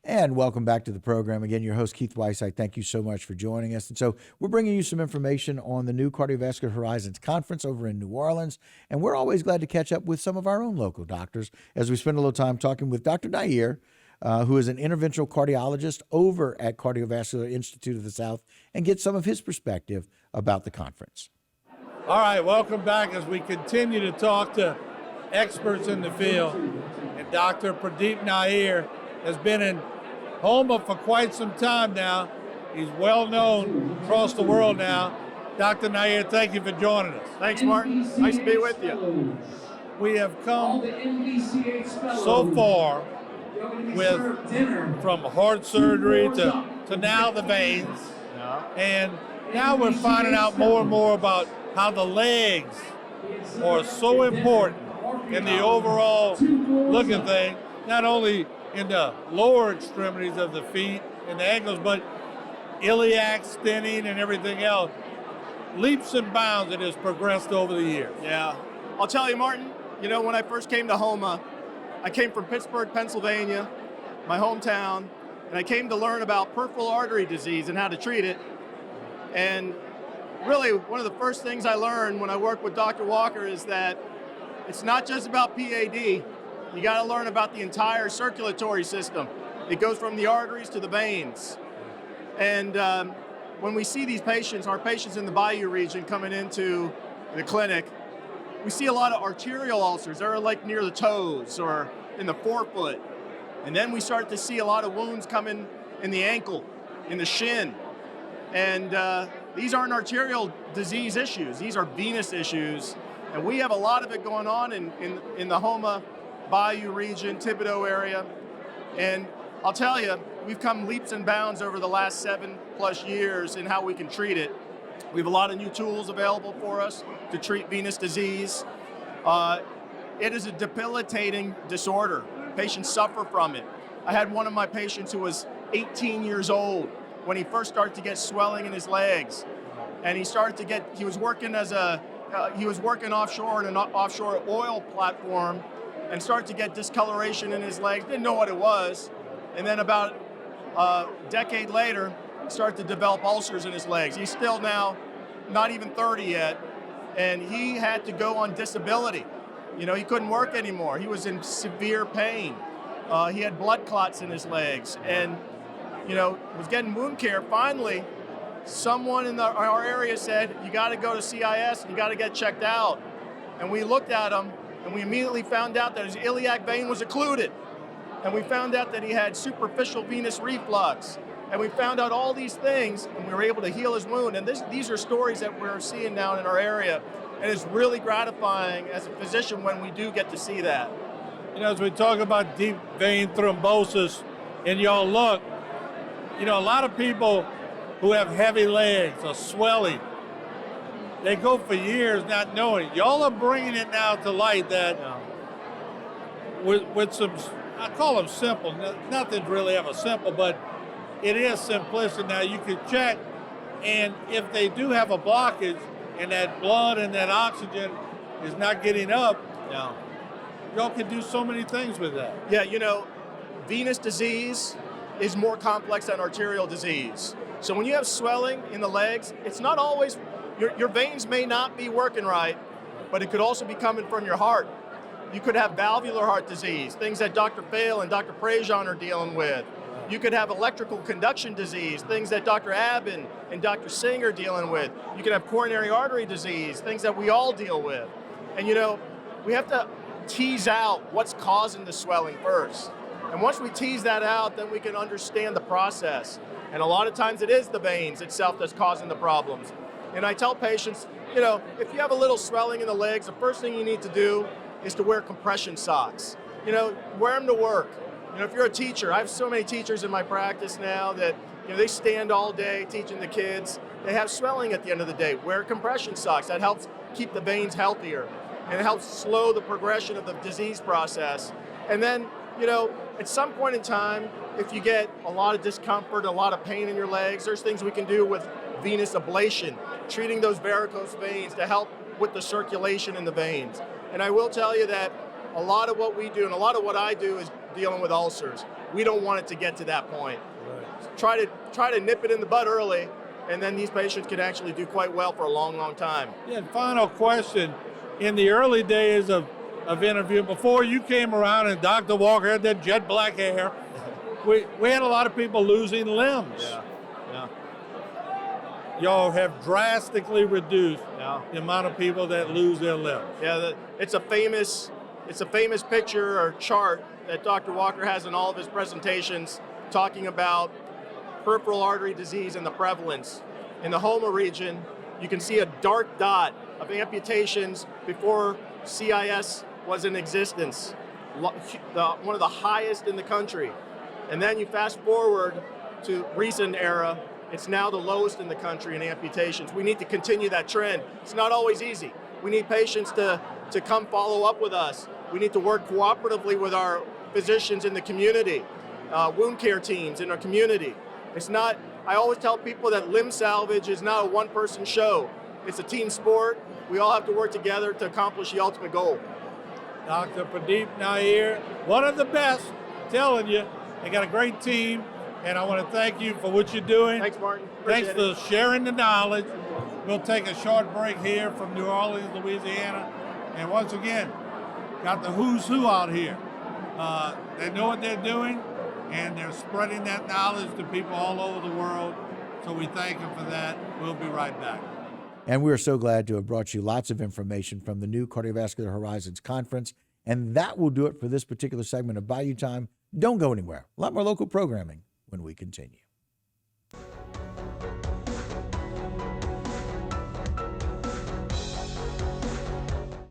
And welcome back to the program. Again, your host, Keith Weiss. I thank you so much for joining us. And so we're bringing you some information on the new Cardiovascular Horizons Conference over in New Orleans. And we're always glad to catch up with some of our own local doctors as we spend a little time talking with Dr. Nair, who is an interventional cardiologist over at Cardiovascular Institute of the South, and get some of his perspective about the conference. All right, welcome back as we continue to talk to experts in the field. And Dr. Pradeep Nair has been in Homa for quite some time now. He's well known across the world now. Dr. Nair, thank you for joining us. Thanks, Martin. Nice to be with you. We have come so far from heart surgery to now the veins. And now we're finding out more and more about how the legs are so important in the overall look at things, not only in the lower extremities of the feet and the ankles, but iliac, stenting, and everything else. Leaps and bounds it has progressed over the years. Yeah. I'll tell you, Martin, when I first came to Homa, I came from Pittsburgh, Pennsylvania, my hometown, and I came to learn about peripheral artery disease and how to treat it. And really, one of the first things I learned when I worked with Dr. Walker is that it's not just about PAD. You got to learn about the entire circulatory system. It goes from the arteries to the veins. And when we see these patients, our patients in the Bayou region coming into the clinic, we see a lot of arterial ulcers. They're like near the toes or in the forefoot. And then we start to see a lot of wounds coming in the ankle, in the shin. And these aren't arterial disease issues. These are venous issues. And we have a lot of it going on in the Homa Bayou region, Thibodaux area. And I'll tell you, we've come leaps and bounds over the last 7+ years in how we can treat it. We have a lot of new tools available for us to treat venous disease. It is a debilitating disorder. Patients suffer from it. I had one of my patients who was 18 years old when he first started to get swelling in his legs. And he was working offshore in an offshore oil platform and started to get discoloration in his legs. Didn't know what it was. And then about a decade later, started to develop ulcers in his legs. He's still now not even 30 yet, and he had to go on disability. He couldn't work anymore. He was in severe pain. He had blood clots in his legs, and was getting wound care. Finally, someone in our area said, you got to go to CIS and you got to get checked out. And we looked at him, and we immediately found out that his iliac vein was occluded. And we found out that he had superficial venous reflux. And we found out all these things, and we were able to heal his wound. And these are stories that we're seeing now in our area. And it's really gratifying as a physician when we do get to see that. As we talk about deep vein thrombosis, and y'all look, a lot of people who have heavy legs or swelling, they go for years not knowing. Y'all are bringing it now to light that with some, I call them simple, nothing's really ever simple, but it is simplistic. Now you can check, and if they do have a blockage and that blood and that oxygen is not getting up, y'all can do so many things with that. Yeah, venous disease is more complex than arterial disease. So when you have swelling in the legs, it's not always, your veins may not be working right, but it could also be coming from your heart. You could have valvular heart disease, things that Dr. Fail and Dr. Prejean are dealing with. You could have electrical conduction disease, things that Dr. Abbin and Dr. Singh are dealing with. You could have coronary artery disease, things that we all deal with. And we have to tease out what's causing the swelling first. And once we tease that out, then we can understand the process. And a lot of times it is the veins itself that's causing the problems. And I tell patients, if you have a little swelling in the legs, the first thing you need to do is to wear compression socks. Wear them to work. If you're a teacher, I have so many teachers in my practice now that they stand all day teaching the kids. They have swelling at the end of the day. Wear compression socks. That helps keep the veins healthier, and it helps slow the progression of the disease process. And then, at some point in time, if you get a lot of discomfort, a lot of pain in your legs, there's things we can do with venous ablation, treating those varicose veins to help with the circulation in the veins. And I will tell you that a lot of what we do and a lot of what I do is dealing with ulcers. We don't want it to get to that point. Try to nip it in the bud early, and then these patients can actually do quite well for a long, long time. Yeah, and final question. In the early days of interviewing, before you came around and Dr. Walker had that jet black hair, we had a lot of people losing limbs. Yeah. Y'all have drastically reduced the amount of people that lose their limbs. Yeah, it's a famous picture or chart that Dr. Walker has in all of his presentations talking about peripheral artery disease and the prevalence. In the Homa region, you can see a dark dot of amputations before CIS was in existence, one of the highest in the country. And then you fast forward to recent era, it's now the lowest in the country in amputations. We need to continue that trend. It's not always easy. We need patients to come follow up with us. We need to work cooperatively with our physicians in the community, wound care teams in our community. It's not, I always tell people that limb salvage is not a one-person show. It's a team sport. We all have to work together to accomplish the ultimate goal. Dr. Pradeep Nair, one of the best, telling you, they got a great team, and I want to thank you for what you're doing. Thanks, Martin. Thanks Appreciate for sharing the knowledge. We'll take a short break here from New Orleans, Louisiana, and once again, got the who's who out here. They know what they're doing, and they're spreading that knowledge to people all over the world, so we thank them for that. We'll be right back. And we are so glad to have brought you lots of information from the new Cardiovascular Horizons Conference. And that will do it for this particular segment of Bayou Time. Don't go anywhere. A lot more local programming when we continue.